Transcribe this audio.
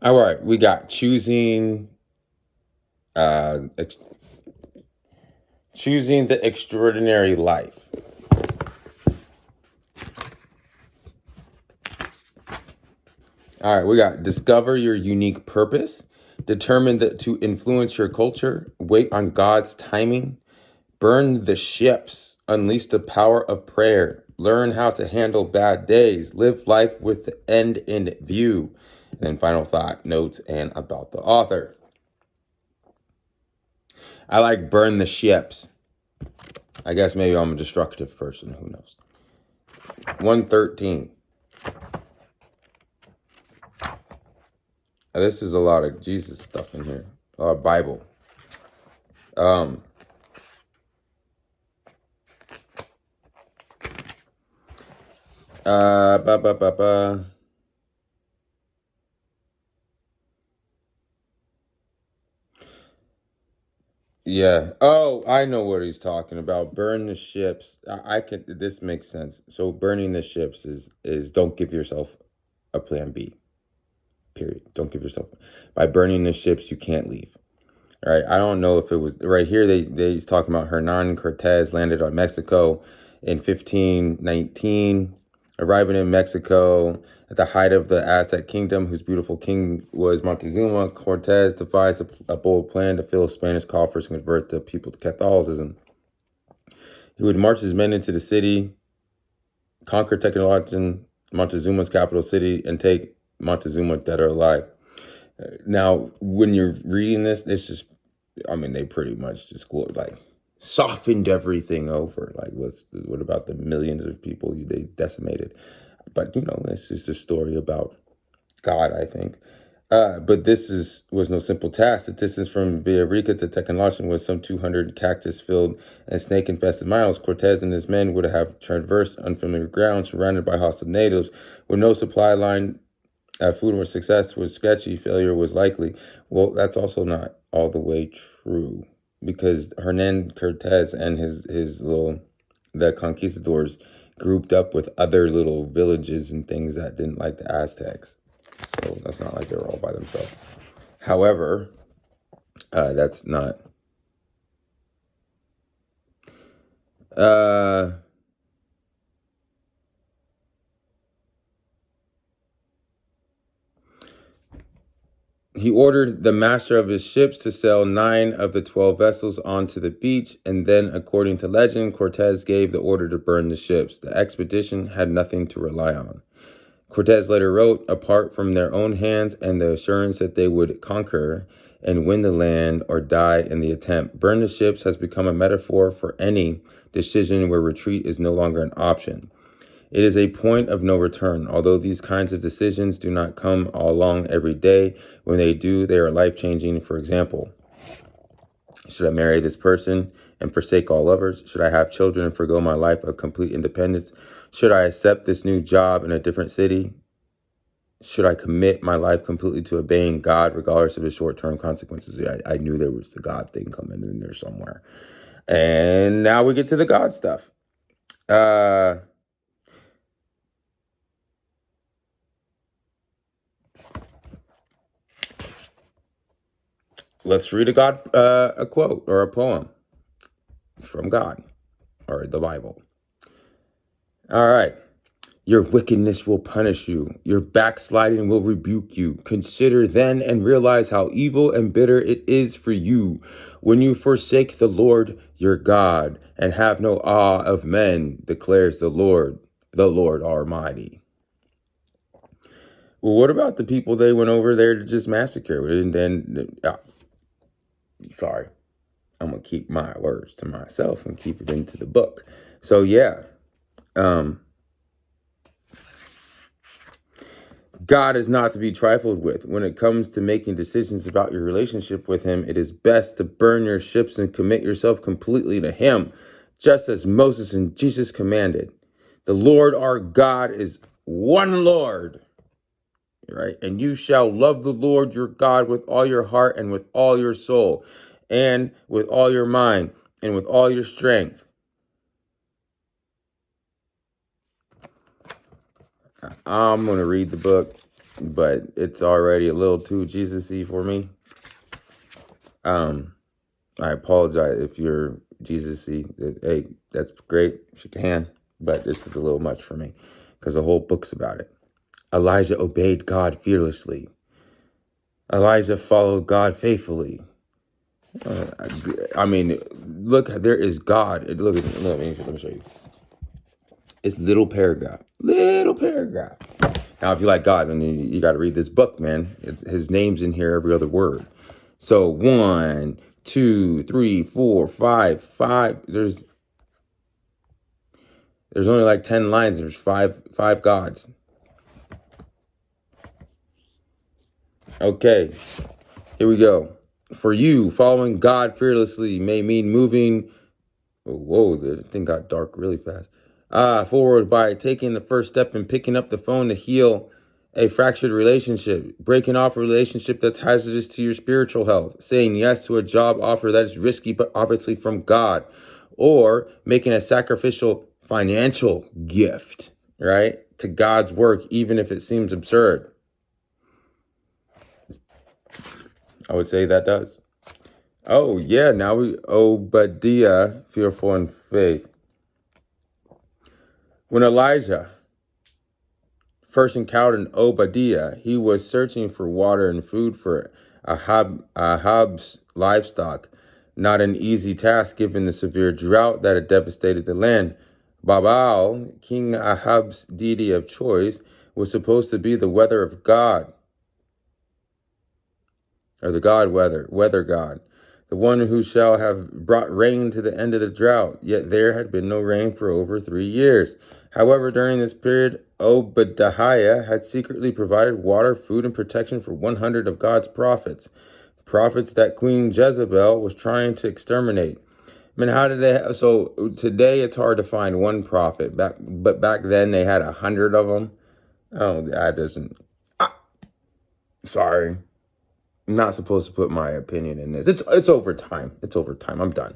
All right, we got uh ex- choosing the extraordinary life. All right, we got discover your unique purpose, determine that to influence your culture, wait on God's timing, burn the ships, unleash the power of prayer, learn how to handle bad days, live life with the end in view. And then final thought, notes, and about the author. I like burn the ships. I guess maybe I'm a destructive person. Who knows? 113. This is a lot of Jesus stuff in here. A lot of Bible. Um, ba, ba, ba, ba. Yeah. Oh, I know what he's talking about. Burn the ships. I can. This makes sense. So burning the ships is don't give yourself a plan B. Period. Don't give yourself. By burning the ships, you can't leave. All right. I don't know if it was right here. He's talking about Hernan Cortez landed on Mexico in 1519, arriving in Mexico at the height of the Aztec kingdom, whose beautiful king was Montezuma. Cortez devised a bold plan to fill Spanish coffers and convert the people to Catholicism. He would march his men into the city, conquer Tenochtitlan, Montezuma's capital city, and take Montezuma dead or alive. Now, when you're reading this, it's just, I mean, they pretty much just like softened everything over. Like, what about the millions of people they decimated? But this is a story about God, I think. But was no simple task. The distance from Villarica to Tenochtitlan was some 200 cactus-filled and snake-infested miles. Cortez and his men would have traversed unfamiliar ground, surrounded by hostile natives, with no supply line. Food where success was sketchy, failure was likely. Well, that's also not all the way true, because Hernan Cortez and the conquistadors grouped up with other little villages and things that didn't like the Aztecs. So that's not like they were all by themselves. However, that's not. He ordered the master of his ships to sail 9 of the 12 vessels onto the beach, and then, according to legend, Cortez gave the order to burn the ships. The expedition had nothing to rely on. Cortez later wrote, apart from their own hands and the assurance that they would conquer and win the land or die in the attempt, burn the ships has become a metaphor for any decision where retreat is no longer an option. It is a point of no return. Although these kinds of decisions do not come along every day, when they do, they are life-changing. For example, should I marry this person and forsake all others? Should I have children and forgo my life of complete independence? Should I accept this new job in a different city? Should I commit my life completely to obeying God, regardless of the short-term consequences? I knew there was the God thing coming in there somewhere. And now we get to the God stuff. Let's read a quote or a poem from God or the Bible. All right. Your wickedness will punish you. Your backsliding will rebuke you. Consider then and realize how evil and bitter it is for you when you forsake the Lord your God and have no awe of men, declares the Lord Almighty. Well, what about the people they went over there to just massacre? And then, sorry, I'm going to keep my words to myself and keep it into the book. So, yeah. God is not to be trifled with. When it comes to making decisions about your relationship with him, it is best to burn your ships and commit yourself completely to him, just as Moses and Jesus commanded. The Lord our God is one Lord, right? And you shall love the Lord your God with all your heart and with all your soul and with all your mind and with all your strength. I'm going to read the book. but it's already a little too Jesus-y for me. I apologize if you're Jesus-y. Hey, that's great. Shake your hand. But this is a little much for me because the whole book's about it. Elijah obeyed God fearlessly. Elijah followed God faithfully. I mean, look, there is God. Look at let me show you. It's little paragraph. Little paragraph. Now, if you like God, then you got to read this book, man. His name's in here, every other word. So 1, 2, 3, 4, 5, 5. There's only like 10 lines. There's five gods. Okay, here we go. For you, following God fearlessly may mean moving. Oh, whoa, the thing got dark really fast. Forward by taking the first step and picking up the phone to heal a fractured relationship, breaking off a relationship that's hazardous to your spiritual health, saying yes to a job offer that is risky but obviously from God, or making a sacrificial financial gift, right, to God's work, even if it seems absurd. I would say that does. Oh, yeah, now we, Obadiah, fearful in faith. When Elijah first encountered Obadiah, he was searching for water and food for Ahab's livestock. Not an easy task given the severe drought that had devastated the land. Baal, King Ahab's deity of choice, was supposed to be the weather of God, or the weather god, the one who shall have brought rain to the end of the drought. Yet there had been no rain for over 3 years. However, during this period, Obadiah had secretly provided water, food, and protection for 100 of God's prophets that Queen Jezebel was trying to exterminate. I mean, how did they? So today it's hard to find one prophet, but back then they had 100 of them. Oh, that doesn't. Sorry. I'm not supposed to put my opinion in this. It's over time. It's over time. I'm done.